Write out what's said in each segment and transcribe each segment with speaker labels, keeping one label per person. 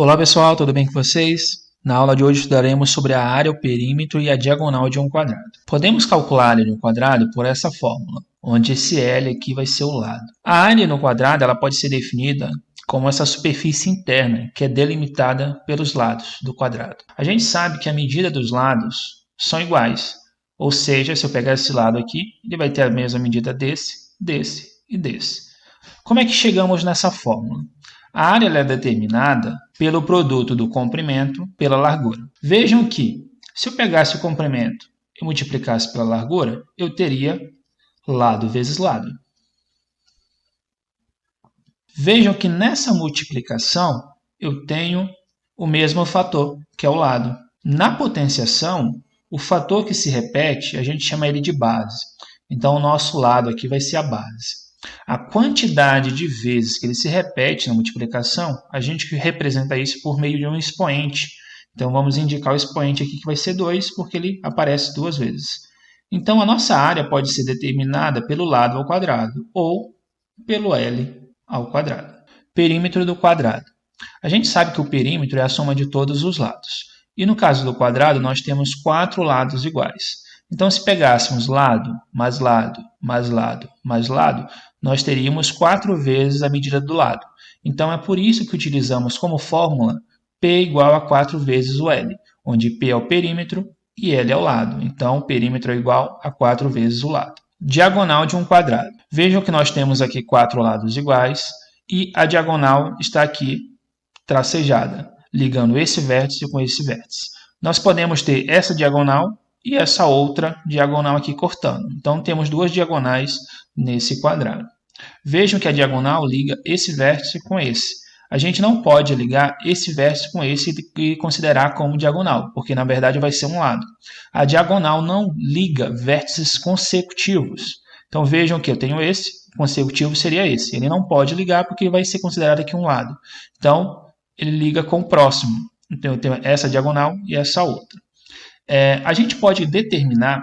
Speaker 1: Olá pessoal, tudo bem com vocês? Na aula de hoje estudaremos sobre a área, o perímetro e a diagonal de um quadrado. Podemos calcular a área de um quadrado por essa fórmula, onde esse L aqui vai ser o lado. A área no quadrado ela pode ser definida como essa superfície interna, que é delimitada pelos lados do quadrado. A gente sabe que a medida dos lados são iguais, ou seja, se eu pegar esse lado aqui, ele vai ter a mesma medida desse, desse e desse. Como é que chegamos nessa fórmula? A área é determinada pelo produto do comprimento pela largura. Vejam que, se eu pegasse o comprimento e multiplicasse pela largura, eu teria lado vezes lado. Vejam que nessa multiplicação eu tenho o mesmo fator, que é o lado. Na potenciação, o fator que se repete, a gente chama ele de base. Então, o nosso lado aqui vai ser a base. A quantidade de vezes que ele se repete na multiplicação, a gente representa isso por meio de um expoente. Então, vamos indicar o expoente aqui que vai ser 2, porque ele aparece duas vezes. Então, a nossa área pode ser determinada pelo lado ao quadrado ou pelo L ao quadrado. Perímetro do quadrado. A gente sabe que o perímetro é a soma de todos os lados. E no caso do quadrado, nós temos 4 lados iguais. Então, se pegássemos lado, mais lado, mais lado, mais lado, nós teríamos 4 vezes a medida do lado. Então, é por isso que utilizamos como fórmula P igual a 4 vezes o L, onde P é o perímetro e L é o lado. Então, o perímetro é igual a 4 vezes o lado. Diagonal de um quadrado. Vejam que nós temos aqui 4 lados iguais e a diagonal está aqui tracejada, ligando esse vértice com esse vértice. Nós podemos ter essa diagonal e essa outra diagonal aqui cortando. Então, temos duas diagonais nesse quadrado. Vejam que a diagonal liga esse vértice com esse. A gente não pode ligar esse vértice com esse e considerar como diagonal, porque na verdade vai ser um lado. A diagonal não liga vértices consecutivos. Então, vejam que eu tenho esse, consecutivo seria esse. Ele não pode ligar porque vai ser considerado aqui um lado. Então, ele liga com o próximo. Então, eu tenho essa diagonal e essa outra. A gente pode determinar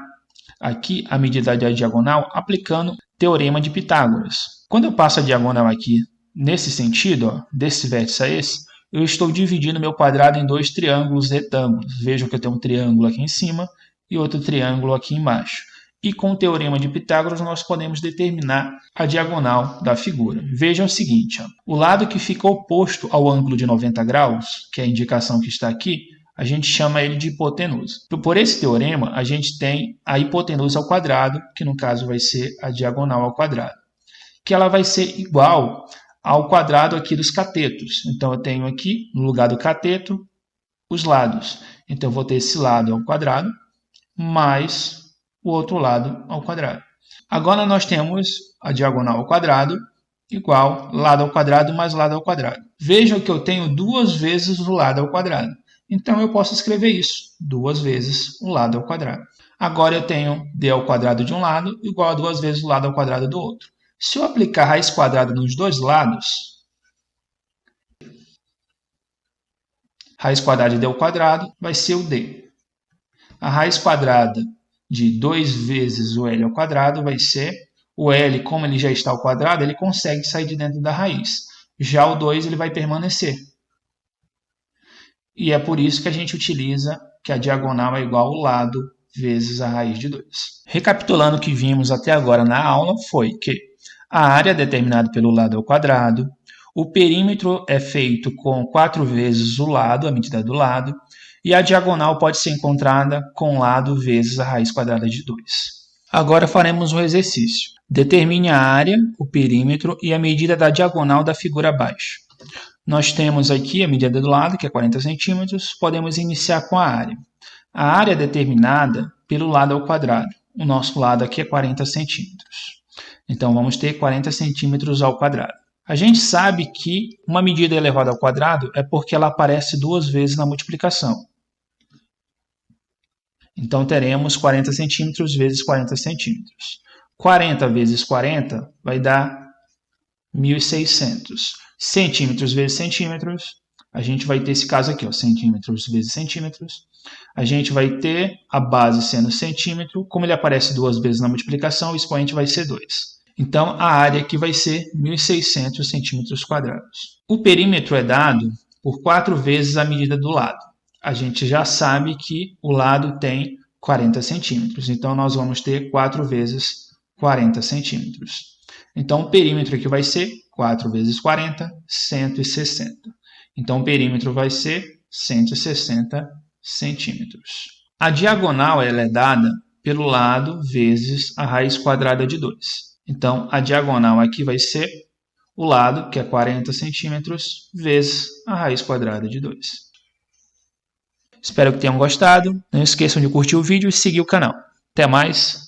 Speaker 1: aqui a medida da diagonal aplicando o teorema de Pitágoras. Quando eu passo a diagonal aqui nesse sentido, ó, desse vértice a esse, eu estou dividindo meu quadrado em dois triângulos retângulos. Vejam que eu tenho um triângulo aqui em cima e outro triângulo aqui embaixo. E com o teorema de Pitágoras nós podemos determinar a diagonal da figura. Vejam o seguinte, ó, o lado que fica oposto ao ângulo de 90 graus, que é a indicação que está aqui, a gente chama ele de hipotenusa. Por esse teorema, a gente tem a hipotenusa ao quadrado, que no caso vai ser a diagonal ao quadrado, que ela vai ser igual ao quadrado aqui dos catetos. Então, eu tenho aqui, no lugar do cateto, os lados. Então, eu vou ter esse lado ao quadrado, mais o outro lado ao quadrado. Agora, nós temos a diagonal ao quadrado, igual lado ao quadrado mais lado ao quadrado. Vejam que eu tenho duas vezes o lado ao quadrado. Então, eu posso escrever isso, duas vezes o lado ao quadrado. Agora, eu tenho d ao quadrado de um lado igual a duas vezes o lado ao quadrado do outro. Se eu aplicar raiz quadrada nos dois lados, raiz quadrada de d ao quadrado vai ser o d. A raiz quadrada de 2 vezes o L ao quadrado vai ser o L, como ele já está ao quadrado, ele consegue sair de dentro da raiz. Já o 2 ele vai permanecer. E é por isso que a gente utiliza que a diagonal é igual ao lado vezes a raiz de 2. Recapitulando o que vimos até agora na aula, foi que a área é determinada pelo lado ao quadrado, o perímetro é feito com 4 vezes o lado, a medida do lado, e a diagonal pode ser encontrada com lado vezes a raiz quadrada de 2. Agora faremos um exercício. Determine a área, o perímetro e a medida da diagonal da figura abaixo. Nós temos aqui a medida do lado, que é 40 centímetros. Podemos iniciar com a área. A área é determinada pelo lado ao quadrado. O nosso lado aqui é 40 centímetros. Então, vamos ter 40 centímetros ao quadrado. A gente sabe que uma medida elevada ao quadrado é porque ela aparece duas vezes na multiplicação. Então, teremos 40 centímetros vezes 40 centímetros. 40 vezes 40 vai dar 1.600. Centímetros vezes centímetros, a gente vai ter esse caso aqui, ó, centímetros vezes centímetros. A gente vai ter a base sendo centímetro, como ele aparece duas vezes na multiplicação, o expoente vai ser 2. Então, a área aqui vai ser 1.600 centímetros quadrados. O perímetro é dado por 4 vezes a medida do lado. A gente já sabe que o lado tem 40 centímetros, então nós vamos ter 4 vezes 40 centímetros. Então o perímetro aqui vai ser 4 vezes 40, 160. Então o perímetro vai ser 160 centímetros. A diagonal ela é dada pelo lado vezes a raiz quadrada de 2. Então a diagonal aqui vai ser o lado, que é 40 centímetros, vezes a raiz quadrada de 2. Espero que tenham gostado. Não esqueçam de curtir o vídeo e seguir o canal. Até mais!